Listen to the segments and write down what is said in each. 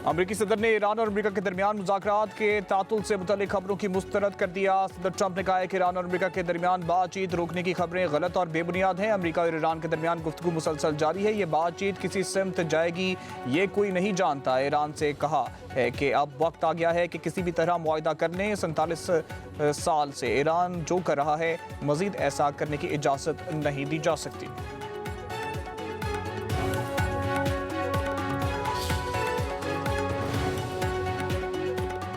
अमरीकी सदर ने ईरान और अमरीका के दरमियान मुज़ाकरात के तातुल से मुतल्लिक खबरों की मुस्तरद कर दिया। सदर ट्रंप ने कहा है कि ईरान और अमरीका के दरमियान बातचीत रोकने की खबरें गलत और बेबुनियाद हैं। अमरीका और ईरान के दरमियान गुफ्तगू मुसलसल जारी है। ये बातचीत किसी सिमत जाएगी ये कोई नहीं जानता। ईरान से कहा है कि अब वक्त आ गया है कि किसी भी तरह मुआहदा कर लें। 47 साल से ईरान जो कर रहा है मजीद ऐसा करने की इजाज़त नहीं दी जा सकती।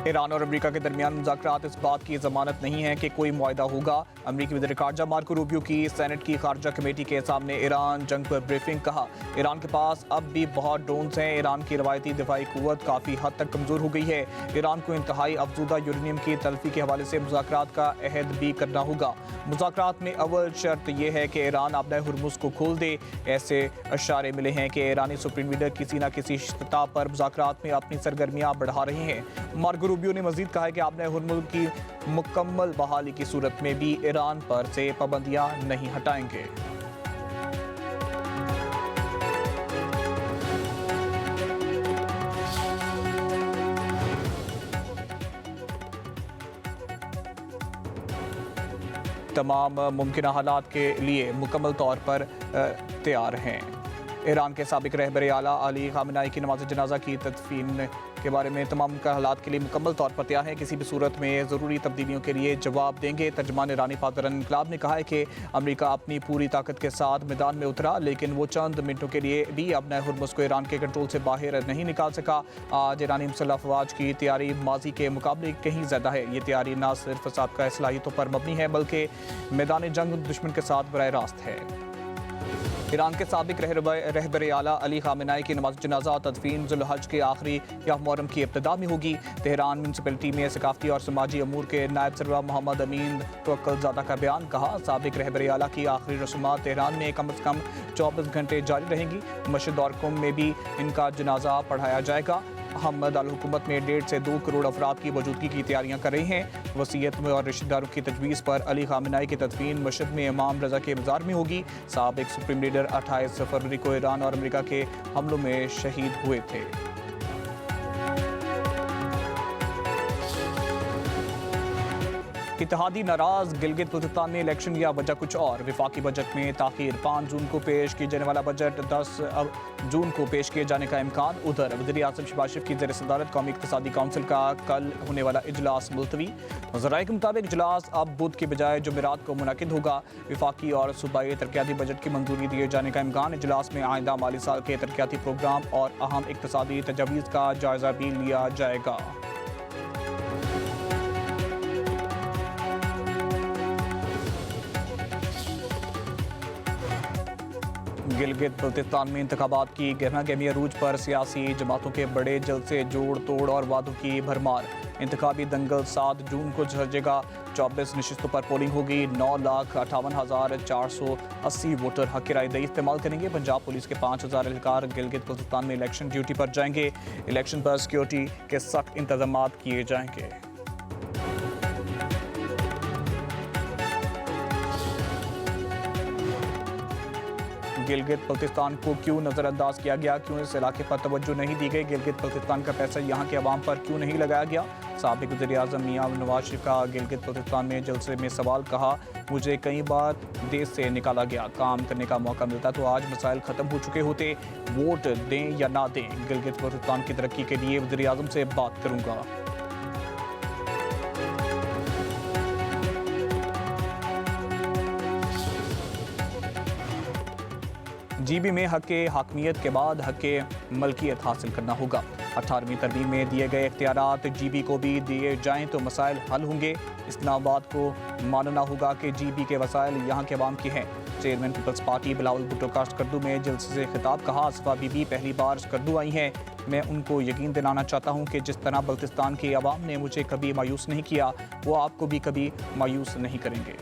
ईरान और अमरीका के दरमियान मुज़ाकरात इस बात की ज़मानत नहीं है कि कोई मुआहदा होगा। अमरीकी वज़ीर ख़ारजा मार्को रूबियो की सेनेट की ख़ारजा कमेटी के सामने ईरान जंग पर ब्रीफिंग। कहा ईरान के पास अब भी बहुत ड्रोन्स हैं। ईरान की रवायती दिफाई क़ुव्वत काफ़ी हद तक कमज़ोर हो गई है। ईरान को इंतहाई अफज़ूदा यूरेनियम की तल्फ़ी के हवाले से मुज़ाकरात का अहद भी करना होगा। मुज़ाकरात में अव्वल शर्त यह है कि ईरान अपने हुर्मुज़ को खोल दे। ऐसे इशारे मिले हैं कि ईरानी सुप्रीम लीडर किसी न किसी सतह पर मुज़ाकरात में अपनी सरगर्मियाँ बढ़ा रहे हैं। मार्को रूबियो ने मजीद कहा है कि आपने हुर्मुज़ की मुकम्मल बहाली की सूरत में भी ईरान पर से पाबंदियां नहीं हटाएंगे। तमाम मुमकिन हालात के लिए मुकम्मल तौर पर तैयार हैं। ईरान के साबिक रहबर आला अली खामेनी की नमाज जनाजा की तदफीन के बारे में तमाम हालात के लिए मुकम्मल तौर पर तैयार हैं। किसी भी सूरत में ज़रूरी तब्दीलियों के लिए जवाब देंगे। तर्जमान ईरानी फादर इनकलाब ने कहा है कि अमरीका अपनी पूरी ताकत के साथ मैदान में उतरा, लेकिन वो चंद मिनटों के लिए भी अपने हुर्मुज़ को ईरान के कंट्रोल से बाहर नहीं निकाल सका। आज ईरानी मुसल्लह अफ़वाज की तैयारी माजी के मुकाबले कहीं ज़्यादा है। ये तैयारी न सिर्फ साबका सलाहियतों पर मबनी है बल्कि मैदान जंग दुश्मन के साथ बराह रास्त है। ईरान के साबिक रहबर आला अली खामेनी की नमाज जनाजा और तदफीन ज़ुल्हज के आखिरी या मुहर्रम की इब्तिदा में होगी। तेहरान म्यूनसिपलिटी में सकाफती और समाजी अमूर के नायब सरबराह मोहम्मद अमीन तवक्कुलज़ादा का बयान। कहा साबिक रहबर आला की आखिरी रस्मात तेहरान में कम अज़ कम 24 घंटे जारी रहेंगी। मस्जिद और कुम में भी इनका जनाजा पढ़ाया जाएगा। अहमद अल हुकूमत में 1.5 से 2 करोड़ अफराद की मौजूदगी की तैयारियां कर रही हैं। वसीयत में और रिश्तेदारों की तजवीज़ पर अली खामेनी की तदफीन मस्जिद में इमाम रज़ा के मज़ार में होगी। साबिक सुप्रीम लीडर 28 फरवरी को ईरान और अमेरिका के हमलों में शहीद हुए थे। इत्तेहादी नाराज, गिलगित बल्तिस्तान में इलेक्शन या वजह कुछ और। विफाकी बजट में ताखीर, 5 जून को पेश किए जाने वाला बजट 10 जून को पेश किए जाने का इम्कान। उधर वज़ीर आज़म शहबाज शरीफ की ज़ेर सदारत कौमी इक़्तिसादी काउंसिल का कल होने वाला इजलास मुलतवी। ज़राए के मुताबिक इजलास अब बुध की बजाय जुमेरात को मुनक़िद होगा। विफाकी और सूबाई तरक्याती बजट की मंजूरी दिए जाने का इम्कान। इजलास में आइंदा माली साल के तरक्याती प्रोग्राम और अहम इक़्तिसादी तजावीज़ का जायज़ा भी लिया जाएगा। गिलगित बल्तिस्तान में इंतखाबात की गहमा गहमी अरूज पर सियासी जमातों के बड़े जलसे, जोड़ तोड़ और वादों की भरमार। इंतखाबी दंगल 7 जून को सजेगा। 24 नशिस्तों पर पोलिंग होगी। 9,58,480 वोटर हक राय दही इस्तेमाल करेंगे। पंजाब पुलिस के 5,000 एहलकार गिलगित बल्तिस्तान में इलेक्शन ड्यूटी पर जाएंगे। इलेक्शन पर सिक्योरिटी के सख्त इंतजाम किए जाएंगे। गिलगित बल्तिस्तान को क्यों नज़रअंदाज किया गया, क्यों इस इलाके पर तवज्जो नहीं दी गई, गिलगित बल्तिस्तान का पैसा यहाँ के अवाम पर क्यों नहीं लगाया गया। साबिक वज़ीर आज़म मियां नवाज शरीफ का गिलगित बल्तिस्तान में जलसे में सवाल। कहा मुझे कई बार देश से निकाला गया, काम करने का मौका मिलता तो आज मसाइल ख़त्म हो चुके होते। वोट दें या ना दें, गिलगित बल्तिस्तान की तरक्की के लिए वज़ीर आज़म से बात करूँगा। जीबी में हक़ हाकमियत के बाद हक़ मलकियत हासिल करना होगा। 18वीं तरमीम में दिए गए इख्तियारात जीबी को भी दिए जाएं तो मसाइल हल होंगे। इस्लामाबाद को मानना होगा कि जीबी के वसाइल यहाँ के अवाम के हैं। चेयरमैन पीपल्स पार्टी बिलावल भुट्टो का स्कर्दू में जलसे से खिताब। कहा आसफा बीबी पहली बार स्कर्दू आई हैं। मैं उनको यकीन दिलाना चाहता हूँ कि जिस तरह बल्तिस्तान के अवाम ने मुझे कभी मायूस नहीं किया, वो आपको भी कभी मायूस नहीं करेंगे।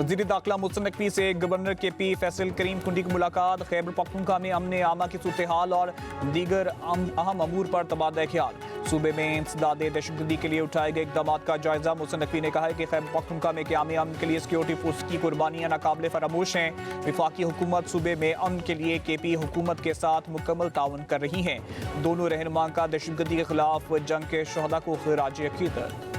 वज़ीर दाखिला मोहसिन नकवी से गवर्नर KP फैसल करीम कुंडी की मुलाकात। खैबर पख्तूनख्वा में अमन आमा की सूरत हाल और दीगर अहम अमूर पर तबादला ख्याल। सूबे में इंसदाद दहशतगर्दी के लिए उठाए गए इक़दाम का जायजा। मोहसिन नकवी ने कहा है कि खैबर पख्तूनख्वा में क़याम अमन के लिए सिक्योरिटी फोर्स की कुर्बानियाँ नाकाबिले फरामोश हैं। वफाकी हुकूमत सूबे में अमन के लिए KP हुकूमत के साथ मुकम्मल ताउन कर रही है। दोनों रहनुमा का दहशतगर्दी के खिलाफ जंग के शहदा को खिराज अक़ीदत।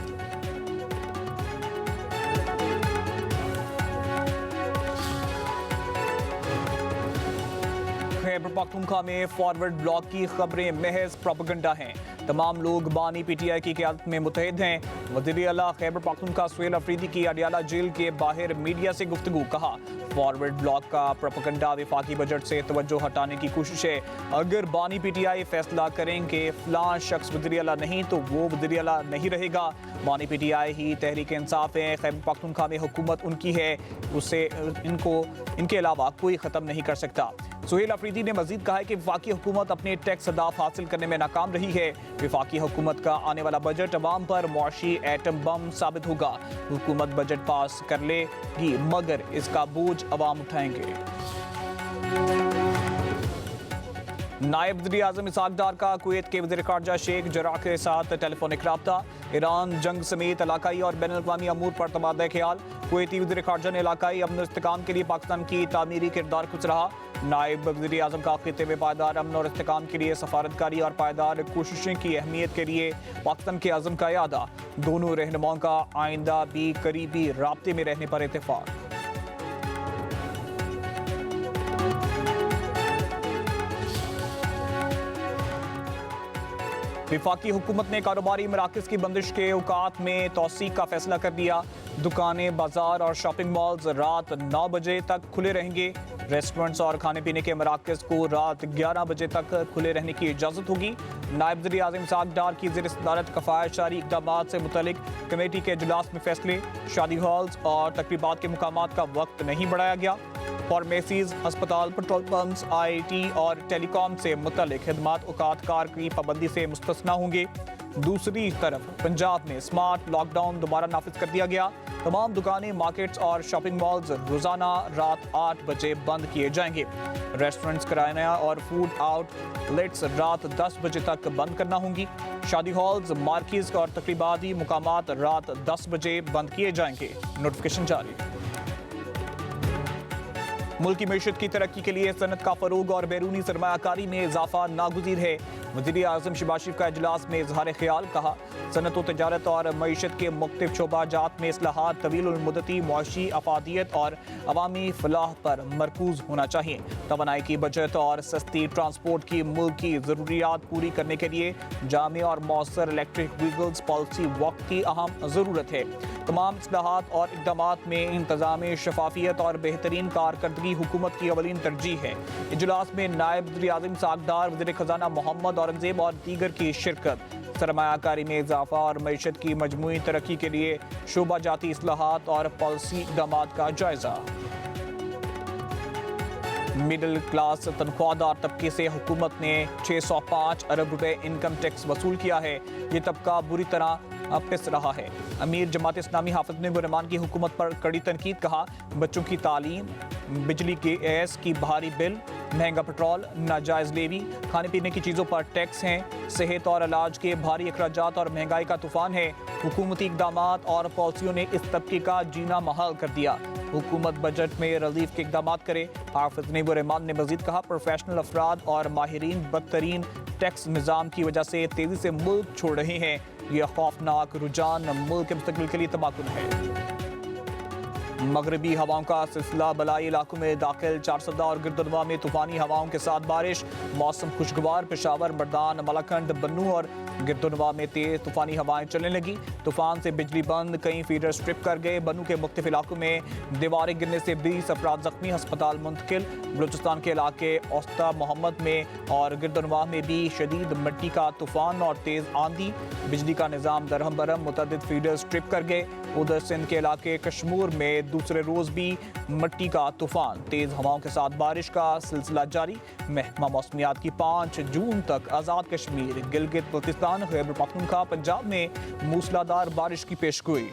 खैबर पख्तूनख्वा में फॉरवर्ड ब्लॉक की खबरें महज प्रोपेगेंडा हैं। तमाम लोग बानी PTI की क़यादत में मुत्तहिद हैं। वज़ीर आला खैबर पख्तूनख्वा सुहेल अफरीदी की अडियाला जेल के बाहर मीडिया से गुफ्तगू। कहा, फॉरवर्ड ब्लॉक का प्रोपेगेंडा वफाकी बजट से तवज्जो हटाने की कोशिश है। अगर बानी PTI फैसला करें कि फ़लाँ शख्स वज़ीर आला नहीं तो वो वज़ीर आला नहीं रहेगा। बानी PTI ही तहरीक इंसाफ है। खैबर पख्तूनख्वा में हुकूमत उनकी है, उसे इनके अलावा कोई ख़त्म नहीं कर सकता। सुहेल अफरीदी ने मजीद कहा है कि वफाकी हुकूमत अपने टैक्स अहदाफ हासिल करने में नाकाम रही है। वफाकी हुकूमत का आने वाला बजट अवाम पर मुआशी एटम बम साबित होगा। हुकूमत बजट पास कर लेगी मगर इसका बोझ अवाम उठाएंगे। नायब वज़ीर आज़म इसहाक डार का कुवैत के वज़ीर ख़ारजा शेख जर्राह के साथ टेलीफोनिक राब्ता। ईरान जंग समेत इलाकाई और बैनुल-अक़वामी अमूर पर तबादला ख्याल। कुवैती वज़ीर ख़ारजा ने इलाकाई अमन और इस्तेहकाम के लिए पाकिस्तान की तामीरी किरदार को सराहा। नायब वज़ीर आज़म का खित्ते में पायदार अमन और इस्तेहकाम के लिए सफारतकारी और पायदार कोशिशें की अहमियत के लिए पाकिस्तान के अज़म का यादा। दोनों रहनुमाओं का आइंदा भी करीबी राब्ते में रहने पर इत्तेफाक। वफाकी हुकूमत ने कारोबारी मराकज़ की बंदिश के औकात में तौसीक़ का फैसला कर दिया। दुकानें, बाजार और शॉपिंग मॉल्स रात 9 बजे तक खुले रहेंगे। रेस्टोरेंट्स और खाने पीने के मराकज़ को रात 11 बजे तक खुले रहने की इजाज़त होगी। नायब वज़ीर आज़म इसहाक डार की ज़ेर सदारत कफ़ायत जारी इक़दामात से मुतल्लिक़ कमेटी के इजलास में फैसले। शादी हॉल्स और तकरीबात के मुकामात का वक्त नहीं बढ़ाया गया। फार्मेसीज, अस्पताल, पेट्रोल पंप्स, IT और टेलीकॉम से मुतल्लिक़ खिदमात औकात कार की पाबंदी से मुस्तस्ना होंगे। दूसरी तरफ पंजाब में स्मार्ट लॉकडाउन दोबारा नाफिज कर दिया गया। तमाम दुकानें, मार्केट्स और शॉपिंग मॉल्स रोज़ाना रात 8 बजे बंद किए जाएंगे। रेस्टोरेंट्स, किराना और फूड आउटलेट्स रात 10 बजे तक बंद करना होंगी। शादी हॉल्स, मार्केट्स और तकरीबाती मुकामात रात 10 बजे बंद किए जाएंगे। नोटिफिकेशन जारी। मुल्क की मईशत की तरक्की के लिए सनत का फ़रोग और बैरूनी सरमायाकारी में इजाफा नागुज़ीर है। वज़ीर आज़म शहबाज शरीफ का इजलास में इजहार ख्याल। कहा, सनत व तजारत और मईशत के मुख्तलिफ शोबाजात में इस्लाहात तवील मुद्दती मुआशी अफादियत और अवामी फलाह पर मरकूज होना चाहिए। तवानाई की बचत और सस्ती ट्रांसपोर्ट की मुल्क की ज़रूरियात पूरी करने के लिए जामे और मौसर इलेक्ट्रिक व्हीकल्स पॉलिसी वक्त की अहम ज़रूरत है। तमाम इस्लाहात और इक़दामात में इंतज़ाम शफाफियत और बेहतरीन कारकर्दगी हुकूमत की अवलीन तरजीह है। इजलास में नायब वज़ीर आज़म इसहाक डार, वज़ीर ख़ज़ाना मोहम्मद औरंगज़ेब और दीगर की शिरकत। सरमायाकारी में इजाफा और मईशत की मजमूई तरक्की के लिए शोबाजाती इस्लाहात और पॉलिसी इक़दामात का जायजा। मिडिल क्लास तनख्वाहदार तबके से हुकूमत ने 605 अरब रुपए इनकम टैक्स वसूल किया है। ये तबका बुरी तरह पिस रहा है। अमीर जमात इस्लामी हाफिज ने रहमान की हुकूमत पर कड़ी तनकीद। कहा, बच्चों की तालीम, बिजली गैस की भारी बिल, महंगा पेट्रोल, नाजायज़ लेवी, खाने पीने की चीज़ों पर टैक्स हैं। सेहत और इलाज के भारी अखराजात और महंगाई का तूफान है। हुकूमती इक़दामात और पॉलिसियों ने इस तबके का जीना महाल कर दिया। हुकूमत बजट में रिलीफ के इक़दामात करे। हाफिज ने रहमान ने मज़ीद कहा, प्रोफेशनल अफराद और माहिरीन बदतरीन टैक्स निज़ाम की वजह से तेज़ी से मुल्क छोड़ रहे हैं। यह खौफनाक रुझान मुल्क के मुस्तक़बिल के लिए तबाहकुन है। मगरबी हवाओं का सिलसिला बलाई इलाकों में दाखिल। 400 और गिरदुनवा में तूफानी हवाओं के साथ बारिश। मौसम खुशगवार। पेशावर, मर्दान, मलाकंड, बन्नू और गिरदुनवा में तेज तूफानी हवाएं चलने लगी। तूफान से बिजली बंद, कई फीडर स्ट्रिप कर गए। बन्नू के मुख्तलिफ इलाकों में दीवारें गिरने से 20 अफराद जख्मी, अस्पताल मुंतकिल। बलूचिस्तान के इलाके औस्ता मोहम्मद में और गिरदुनवा में भी शदीद मिट्टी का तूफान और तेज आंधी। बिजली का निज़ाम दरहम बरहम, मुतअद्दिद फीडर स्ट्रिप कर गए। उधर सिंध के इलाके कश्मीर में दूसरे रोज भी मिट्टी का तूफान, तेज हवाओं के साथ बारिश का सिलसिला जारी। महकमा मौसमियात की 5 जून तक आज़ाद कश्मीर, गिलगित बल्तिस्तान, खैबर पख्तूनख्वा, पंजाब में मूसलाधार बारिश की पेशगोई।